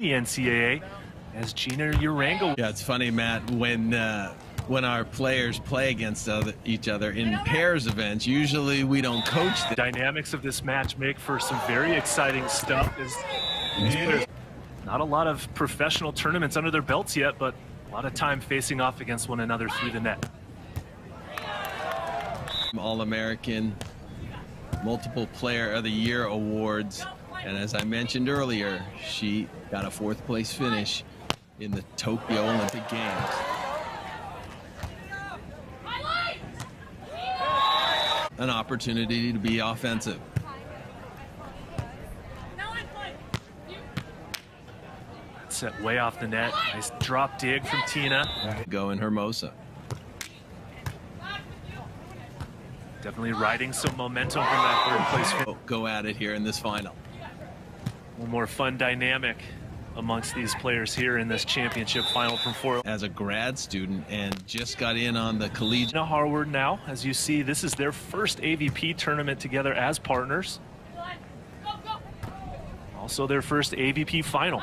the NCAA as Gina Urango. Yeah, it's funny, Matt, when our players play against each other in pairs events, usually we don't coach them. The dynamics of this match make for some very exciting stuff. These players, not a lot of professional tournaments under their belts yet, but a lot of time facing off against one another through the net. All-American, multiple Player of the Year awards, and as I mentioned earlier, she got a 4th place finish in the Tokyo Olympic Games. An opportunity to be offensive. Set way off the net. Nice drop dig from Tina. Go in Hermosa. Definitely riding some momentum from that 3rd place. Go at it here in this final. One more fun dynamic amongst these players here in this championship final from 4. As a grad student and just got in on the collegiate. Harward now, as you see, this is their first AVP tournament together as partners. Also their first AVP final.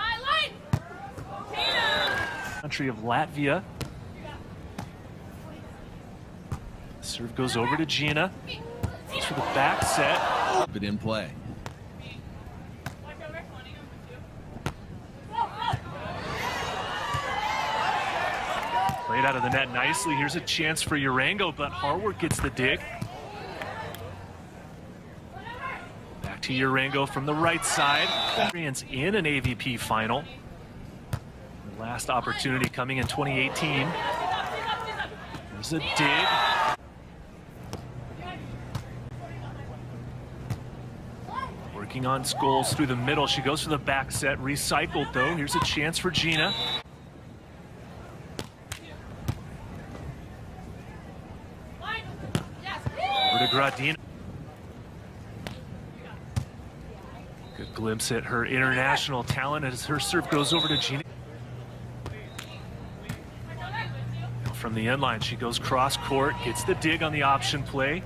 Country of Latvia. Serve goes over to Gina. Goes for the back set. But in play. Played out of the net nicely. Here's a chance for Urango, but Harward gets the dig. Back to Urango from the right side. In an AVP final. The last opportunity coming in 2018. There's a dig. Working on Scholes through the middle. She goes for the back set. Recycled though. Here's a chance for Gina. Over to Gradina. Good glimpse at her international talent as her serve goes over to Gina. From the end line, she goes cross court, gets the dig on the option play.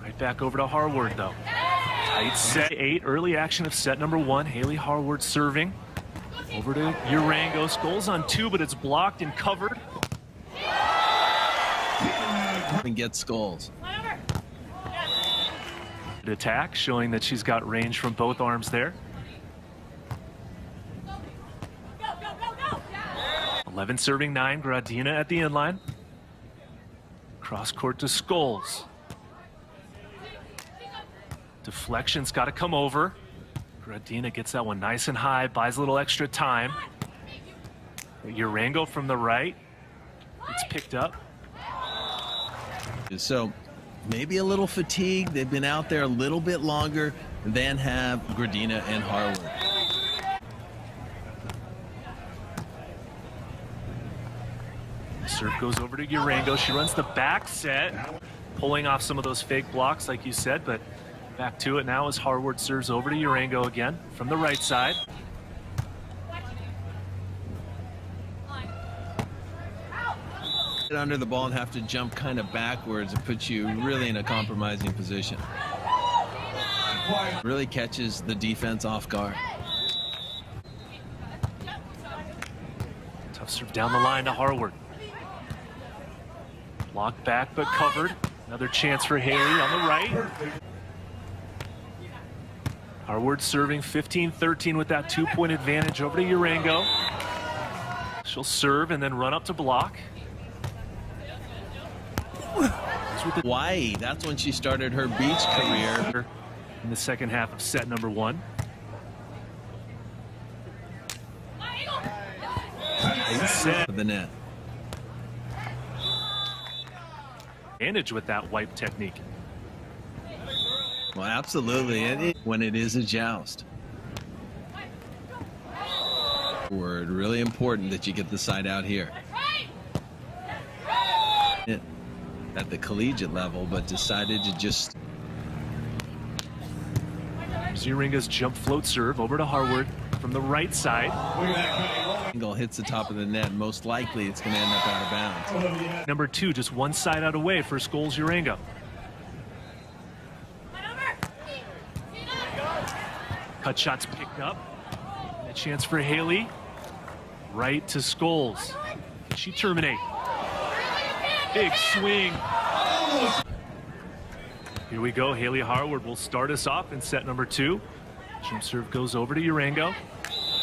Right back over to Harward though. Tight set 8, early action of set number 1. Haley Harward serving. Over to Urango. Scholes on 2, but it's blocked and covered. And get Scholes. Attack, showing that she's got range from both arms there. 11 serving 9, Gradina at the inline. Cross court to Scholes. Deflection's got to come over. Gradina gets that one nice and high, buys a little extra time. Urango from the right. It's picked up. So maybe a little fatigued. They've been out there a little bit longer than have Gradina and Harward. Serve goes over to Urango. She runs the back set, pulling off some of those fake blocks like you said, but back to it now as Harward serves over to Urango again from the right side. Get under the ball and have to jump kind of backwards. It puts you really in a compromising position. Really catches the defense off guard. Tough serve down the line to Harward. Blocked back but covered. Another chance for Haley on the right. Harward serving 15-13 with that 2-point advantage over to Urango. She'll serve and then run up to block. Hawaii, that's when she started her beach career. In the second half of set number 1. Set the net. Advantage with that wipe technique. Well, absolutely. When it is a joust. Word, really important that you get the side out here. At the collegiate level, but decided to just. Urango's jump float serve over to Harward from the right side. Angle hits the top of the net. Most likely it's going to end up out of bounds. Number 2, just one side out away for Scholes Urango. Cut shots picked up. chance for Haley. Right to Scholes. Can she terminate? Big swing. Here we go. Haley Harward will start us off in set number 2. Jump serve goes over to Urango.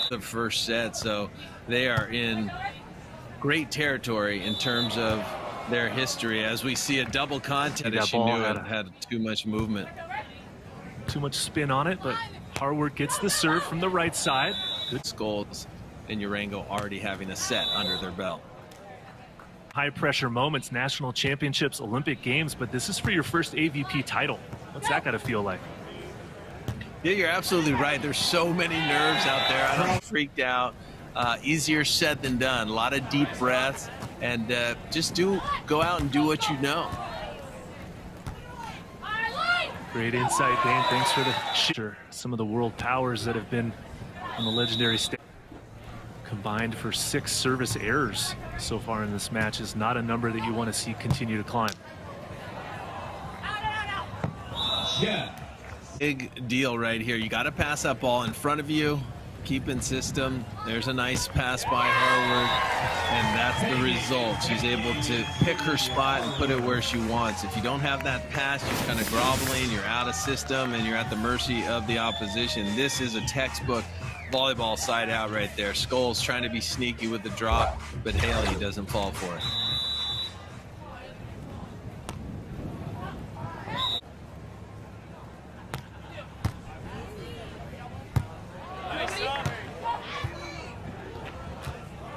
The first set, so they are in great territory in terms of their history as we see a double contact. As she knew it had too much movement. Too much spin on it, but Harward gets the serve from the right side. Good. Scholes and Urango already having a set under their belt. High pressure moments, national championships, Olympic games, but this is for your first AVP title. What's that got to feel like? Yeah, you're absolutely right. There's so many nerves out there. I don't freaked out. Easier said than done. A lot of deep breaths, and just go out and do what you know. Great insight, Dane. Thanks for the share. Some of the world powers that have been on the legendary stage combined for 6 service errors so far in this match is not a number that you want to see continue to climb. Yeah. Big deal right here. You got to pass that ball in front of you. Keep in system. There's a nice pass by Harward, and that's the result. She's able to pick her spot and put it where she wants. If you don't have that pass, you're kind of groveling, you're out of system, and you're at the mercy of the opposition. This is a textbook volleyball side out right there. Scholes trying to be sneaky with the drop, but Haley doesn't fall for it.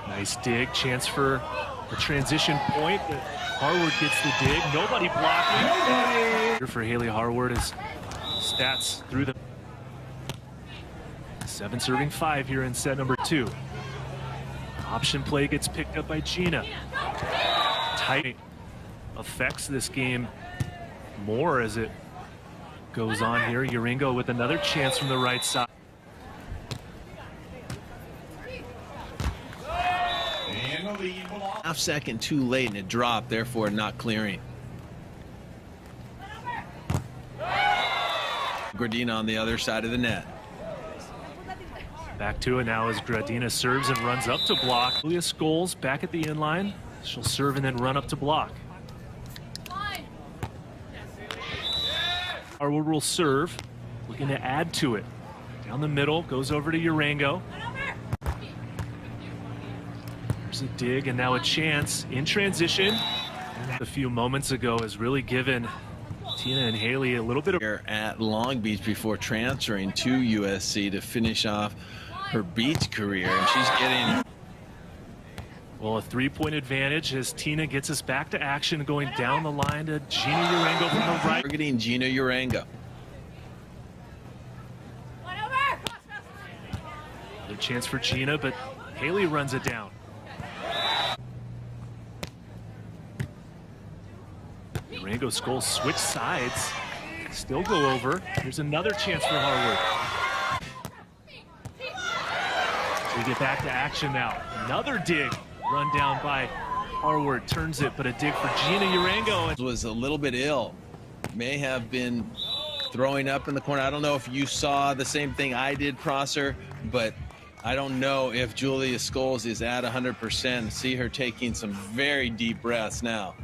Nice dig, chance for a transition point, but Harward gets the dig. Nobody blocking. For Haley Harward is stats through the 7 serving 5 here in set number 2. Option play gets picked up by Gina. Tight affects this game more as it goes on here. Urango with another chance from the right side. Half second too late and it dropped, therefore not clearing. Gradina on the other side of the net. Back to it now as Gradina serves and runs up to block. Julia Scholes back at the inline. She'll serve and then run up to block. Harward will serve, looking to add to it. Down the middle, goes over to Urango. There's a dig and now a chance in transition. A few moments ago has really given Tina and Haley a little bit of at Long Beach before transferring to USC to finish off her beach career, and she's getting well a 3-point advantage as Tina gets us back to action, going down the line to Gina Urango from the right. Targeting Gina Urango. Another chance for Gina, but Haley runs it down. Urango Scholes switch sides, still go over. Here's another chance for Harward. We get back to action now. Another dig run down by Harward, turns it, but a dig for Gina Urango. Was a little bit ill, may have been throwing up in the corner. I don't know if you saw the same thing I did, Prosser, but I don't know if Julia Scholes is at 100%. See her taking some very deep breaths now.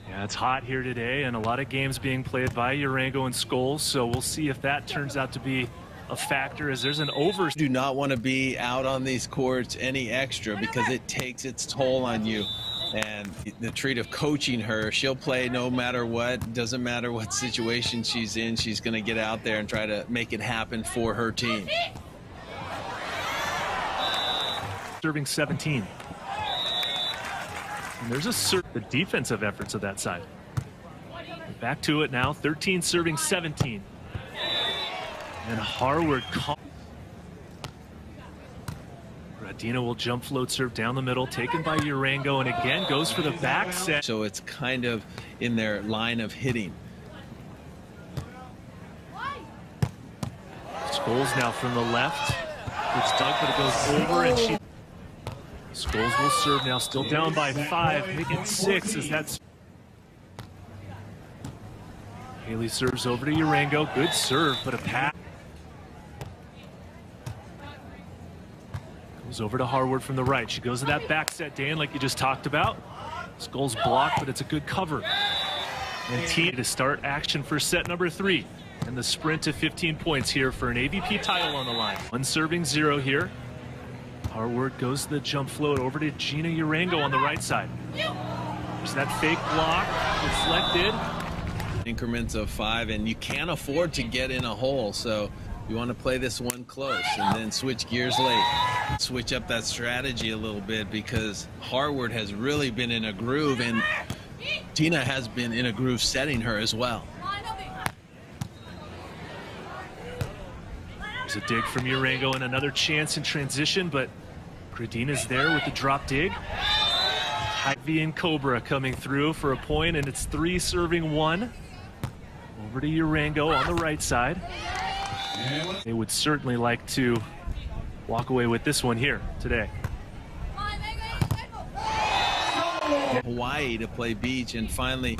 Yeah, it's hot here today and a lot of games being played by Urango and Scholes, so we'll see if that turns out to be a factor as there's an over. Do not want to be out on these courts any extra because it takes its toll on you. And the treat of coaching her, she'll play no matter what, doesn't matter what situation she's in, she's going to get out there and try to make it happen for her team. Serving 17. And there's the defensive efforts of that side. Back to it now, 13 serving 17. And Harward. Gradina will jump float serve down the middle, taken by Urango, and again goes for the back set. So it's kind of in their line of hitting. Scholes now from the left. It's dug, but it goes over, and she. Scholes will serve now, still down by 5, making 6 as that's. Haley serves over to Urango. Good serve, but a pass. Goes over to Harward from the right. She goes to that back set, Dan, like you just talked about. Skull's blocked, but it's a good cover. And Tina to start action for set number 3. And the sprint to 15 points here for an AVP title on the line. One serving 0 here. Harward goes to the jump float over to Gina Urango on the right side. There's that fake block, deflected. Increments of 5, and you can't afford to get in a hole, so you want to play this one close and then switch gears late. Switch up that strategy a little bit because Harward has really been in a groove, and Tina has been in a groove setting her as well. There's a dig from Urango and another chance in transition, but Gradina's there with the drop dig. Ivy and Cobra coming through for a point, and it's 3 serving 1. Over to Urango on the right side. They would certainly like to walk away with this one here today. Hawaii to play beach, and finally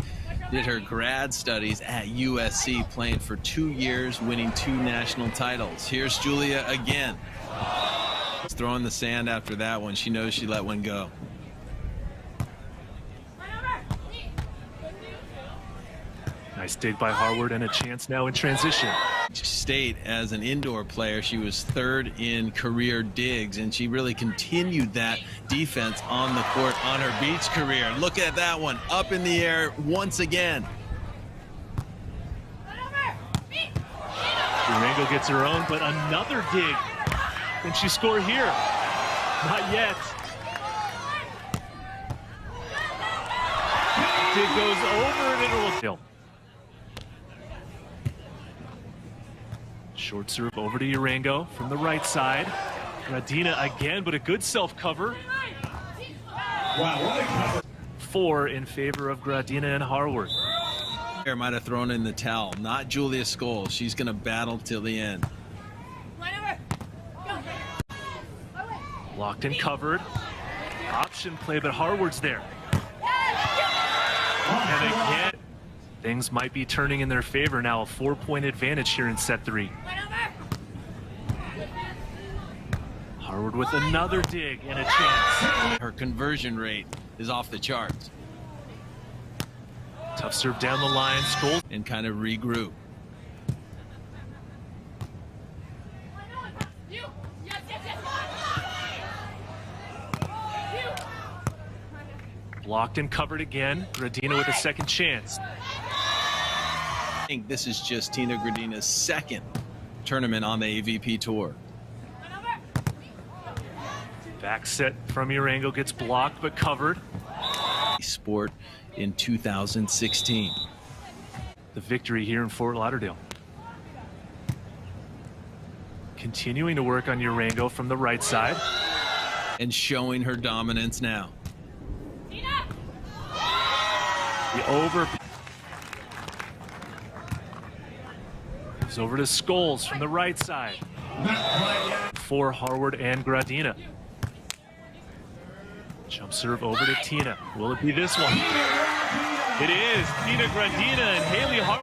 did her grad studies at USC, playing for 2 years, winning 2 national titles. Here's Julia again. She's throwing the sand after that one. She knows she let one go. Nice dig by Harward and a chance now in transition. State as an indoor player, she was 3rd in career digs, and she really continued that defense on the court on her beach career. Look at that one, up in the air once again. Urango gets her own, but another dig. Can she score here? Not yet. Dig goes over and it'll kill. Short serve over to Urango from the right side. Gradina again, but a good self-cover. Wow, what a cover. 4 in favor of Gradina and Harward. Might have thrown in the towel. Not Julia Scholes. She's going to battle till the end. Locked and covered. Option play, but Harward's there. And again, things might be turning in their favor now. A 4-point advantage here in set 3. Harward with another dig and a chance. Her conversion rate is off the charts. Tough serve down the line. Scholes and kind of regroup. Blocked and covered again. Gradina with a second chance. I think this is just Tina Gradina's 2nd tournament on the AVP tour. Back set from Urango gets blocked but covered. Sport in 2016. The victory here in Fort Lauderdale. Continuing to work on Urango from the right side. And showing her dominance now. The over. It's over to Scholes from the right side. For Harward and Gradina. Jump serve over to Tina. Will it be this one? It is. Tina Gradina and Haley Harward.